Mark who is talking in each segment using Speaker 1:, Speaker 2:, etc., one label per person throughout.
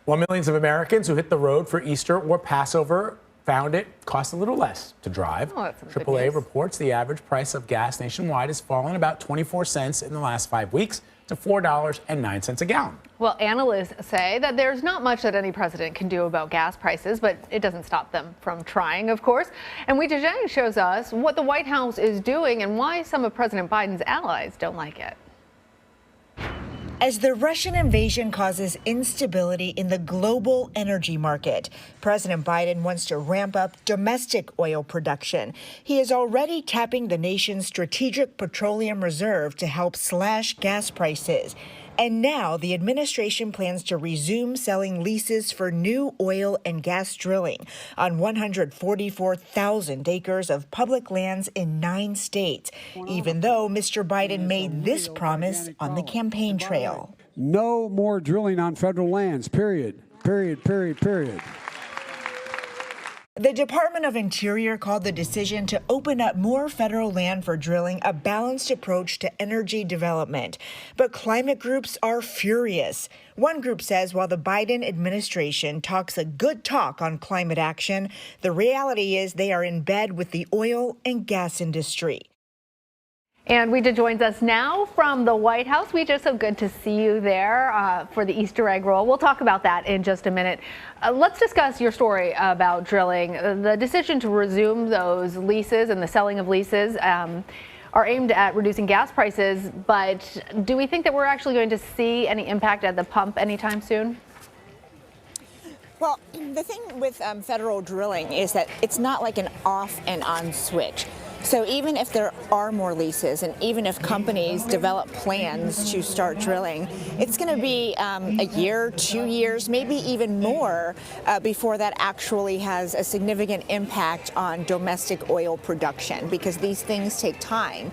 Speaker 1: Well, millions of Americans who hit the road for Easter or Passover found it cost a little less to drive. AAA reports the average price of gas nationwide has fallen about 24 cents in the last 5 weeks to $4.09 a gallon.
Speaker 2: Well, analysts say that there's not much that any president can do about gas prices, but it doesn't stop them from trying, of course. And Wei Zhang shows us what the White House is doing and why some of President Biden's allies don't like it.
Speaker 3: As the Russian invasion causes instability in the global energy market, President Biden wants to ramp up domestic oil production. He is already tapping the nation's strategic petroleum reserve to help slash gas prices. And now the administration plans to resume selling leases for new oil and gas drilling on 144,000 acres of public lands in 9 states, even though Mr. Biden made this promise on the campaign trail.
Speaker 4: No more drilling on federal lands, period. Period, period, period.
Speaker 3: The Department of Interior called the decision to open up more federal land for drilling a balanced approach to energy development. But climate groups are furious. One group says while the Biden administration talks a good talk on climate action, the reality is they are in bed with the oil and gas industry.
Speaker 2: And Ouija joins us now from the White House. Ouija, so good to see you there for the Easter egg roll. We'll talk about that in just a minute. Let's discuss your story about drilling. The decision to resume those leases and the selling of leases are aimed at reducing gas prices. But do we think that we're actually going to see any impact at the pump anytime soon?
Speaker 5: Well, the thing with federal drilling is that it's not like an off and on switch. So even if there are more leases and even if companies develop plans to start drilling, it's going to be a year, 2 years, maybe even more before that actually has a significant impact on domestic oil production, because these things take time.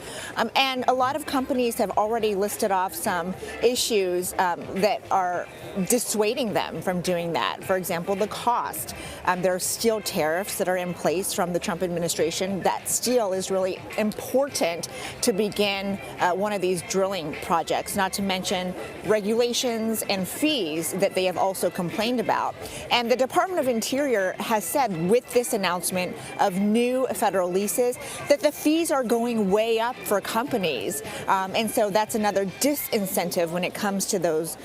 Speaker 5: And a lot of companies have already listed off some issues that are dissuading them from doing that. For example, the cost. There are steel tariffs that are in place from the Trump administration. That steel is really important to begin one of these drilling projects, not to mention regulations and fees that they have also complained about. And the Department of Interior has said with this announcement of new federal leases that the fees are going way up for companies. And so that's another disincentive when it comes to those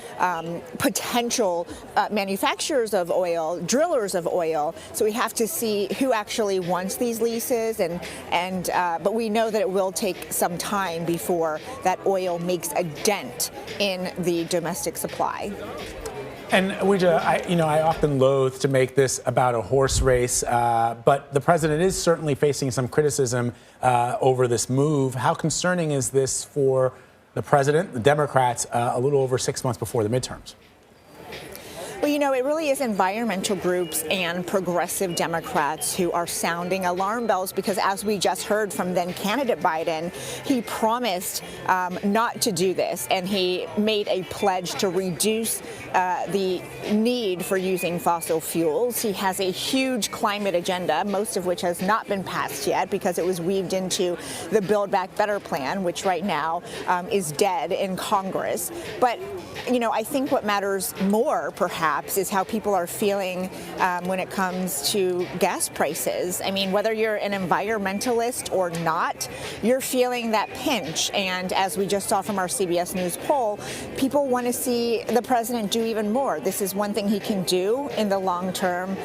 Speaker 5: potential manufacturers of oil, drillers of oil. So we have to see who actually wants these leases, but we know that it will take some time before that oil makes a dent in the domestic supply.
Speaker 1: And Ouija, I often loathe to make this about a horse race, but the president is certainly facing some criticism over this move. How concerning is this for the president, the Democrats, a little over 6 months before the midterms?
Speaker 5: Well, it really is environmental groups and progressive Democrats who are sounding alarm bells, because as we just heard from then candidate Biden, he promised not to do this, and he made a pledge to reduce the need for using fossil fuels. He has a huge climate agenda, most of which has not been passed yet because it was weaved into the Build Back Better plan, which right now is dead in Congress. But, I think what matters more, perhaps, is how people are feeling when it comes to gas prices. I mean, whether you're an environmentalist or not, you're feeling that pinch. And as we just saw from our CBS News poll, people want to see the president do even more. This is one thing he can do in the long term,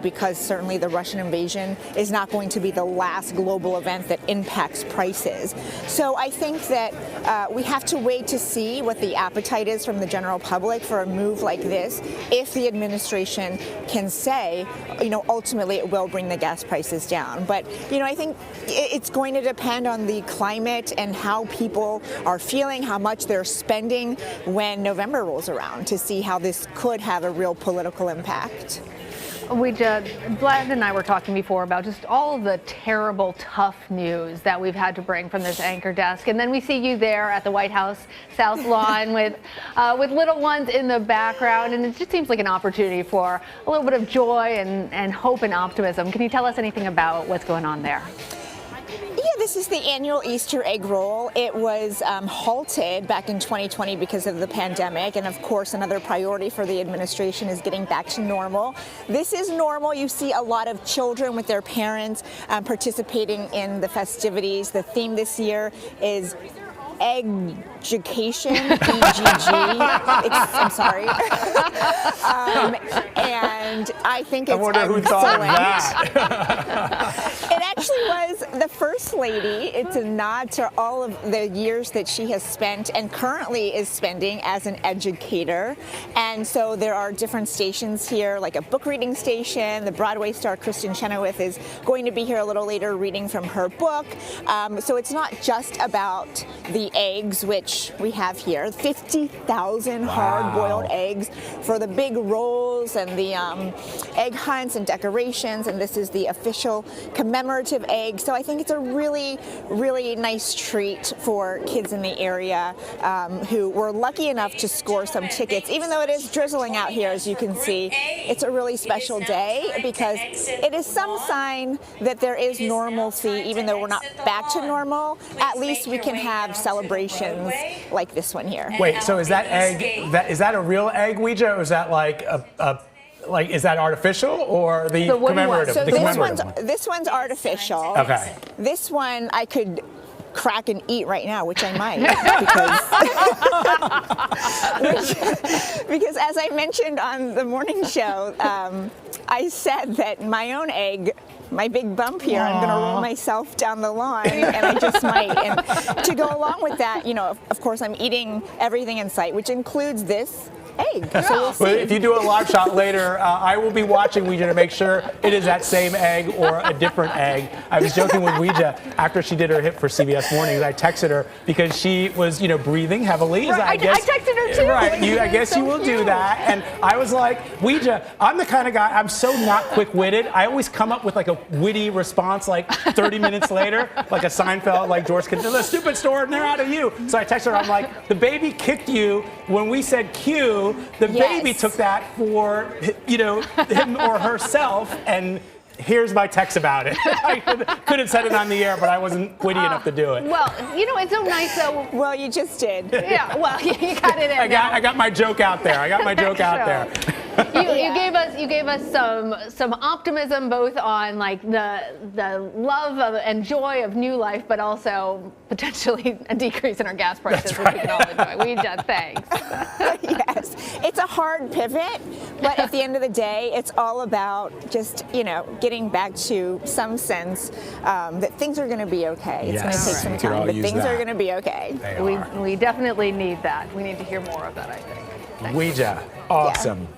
Speaker 5: because certainly the Russian invasion is not going to be the last global event that impacts prices. So I think that we have to wait to see what the appetite is from the general public for a move like this. If the administration can say, ultimately it will bring the gas prices down. But, I think it's going to depend on the climate and how people are feeling, how much they're spending when November rolls around, to see how this could have a real political impact.
Speaker 2: Vlad and I were talking before about just all of the terrible, tough news that we've had to bring from this anchor desk. And then we see you there at the White House South Lawn with little ones in the background. And it just seems like an opportunity for a little bit of joy and hope and optimism. Can you tell us anything about what's going on there?
Speaker 5: Yeah, this is the annual Easter egg roll. It was halted back in 2020 because of the pandemic, and of course another priority for the administration is getting back to normal. This is normal. You see a lot of children with their parents participating in the festivities. The theme this year is Egg-jucation, E-G-G. I'm sorry. And I think it's
Speaker 1: I wonder who thought of
Speaker 5: excellent.
Speaker 1: that.
Speaker 5: It actually was the First Lady. It's a nod to all of the years that she has spent and currently is spending as an educator. And so there are different stations here, like a book reading station. The Broadway star Kristen Chenoweth is going to be here a little later reading from her book. So it's not just about the eggs, which we have here, 50,000 hard-boiled eggs for the big rolls and the egg hunts and decorations, and this is the official commemorative egg. So I think it's a really, really nice treat for kids in the area who were lucky enough to score some tickets. Even though it is drizzling out here, as you can see, it's a really special day because it is some sign that there is normalcy, even though we're not back to normal. At least we can have celebrations like this one here.
Speaker 1: Wait, so is that egg, is that a real egg, Ouija, or is that like is that artificial or the commemorative?
Speaker 5: So
Speaker 1: the
Speaker 5: this one's artificial.
Speaker 1: Okay.
Speaker 5: This one I could crack and eat right now, which I might, because as I mentioned on the morning show, I said that my own egg, my big bump here, I'm going to roll myself down the lawn, and I just might. And to go along with that, you know, of course, I'm eating everything in sight, which includes this egg. So we'll see.
Speaker 1: But if you do a live shot later, I will be watching Ouija to make sure it is that same egg or a different egg. I was joking with Ouija after she did her hit for CBS Mornings. I texted her because she was, breathing heavily.
Speaker 2: Right, I texted her too.
Speaker 1: Right, I guess you will do that. And I was like, Ouija, I'm the kind of guy, I'm so not quick-witted. I always come up with like a witty response like 30 minutes later, like a Seinfeld, like George could do the stupid store, and they're out of you. So I texted her, I'm like, the baby kicked you when we said Q. The baby took that for, him or herself, and here's my text about it. I could have said it on the air, but I wasn't witty enough to do it.
Speaker 2: Well, it's so nice though.
Speaker 5: Well, you just did.
Speaker 2: Yeah, well, you got it in.
Speaker 1: I got my joke out there.
Speaker 2: You gave us some optimism, both on like the love and joy of new life, but also potentially a decrease in our gas prices, which we can all enjoy. Ouija, thanks.
Speaker 5: Yes, it's a hard pivot, but at the end of the day, it's all about just getting back to some sense that things are going to be okay. It's going to take some time, but things are going to be okay.
Speaker 2: We definitely need that. We need to hear more of that, I think. Thanks.
Speaker 1: Ouija, awesome.
Speaker 5: Yeah.